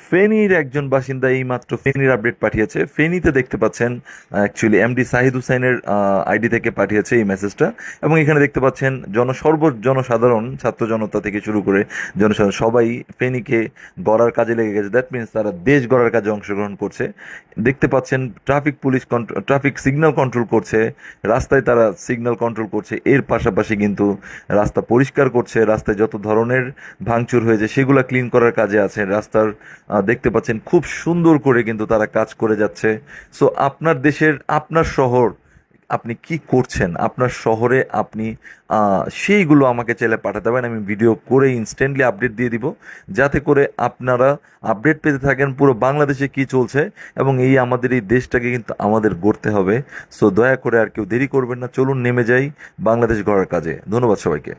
ফেনীর একজন বাসিন্দা এই মাত্র ফেনীর আপডেট পাঠিয়েছে। ফেনীতে দেখতে পাচ্ছেন, অ্যাকচুয়ালি এমডি সাহিদ হুসাইনের আইডি থেকে পাঠিয়েছে এই মেসেজটা। এবং এখানে দেখতে পাচ্ছেন জনসাধারণ, ছাত্র জনতা থেকে শুরু করে জনসাধারণ সবাই ফেনীকে গড়ার কাজে লেগে গেছে। দ্যাট মিনস তারা দেশ গড়ার কাজে অংশগ্রহণ করছে। দেখতে পাচ্ছেন ট্রাফিক সিগন্যাল কন্ট্রোল করছে, রাস্তায় তারা সিগন্যাল কন্ট্রোল করছে, এর পাশাপাশি কিন্তু রাস্তা পরিষ্কার করছে, রাস্তায় যত ধরনের ভাঙচুর হয়েছে সেগুলা ক্লিন করার কাজে আছে। রাস্তার দেখতে পাচ্ছেন খুব সুন্দর করে কিন্তু তারা কাজ করে যাচ্ছে। সো আপনার দেশের, আপনার শহর, আপনি কি করছেন আপনার শহরে, আপনি সেইগুলো আমাকে চাইলে পাঠাতে পারেন। আমি ভিডিও করে ইনস্ট্যান্টলি আপডেট দিয়ে দিব, যাতে করে আপনারা আপডেট পেতে থাকেন পুরো বাংলাদেশে কি চলছে। এবং আমাদের এই দেশটাকে কিন্তু আমাদের গড়তে হবে। সো দয়া করে আর কেউ দেরি করবেন না, চলুন নেমে যাই বাংলাদেশ গড়ার কাজে। ধন্যবাদ সবাইকে।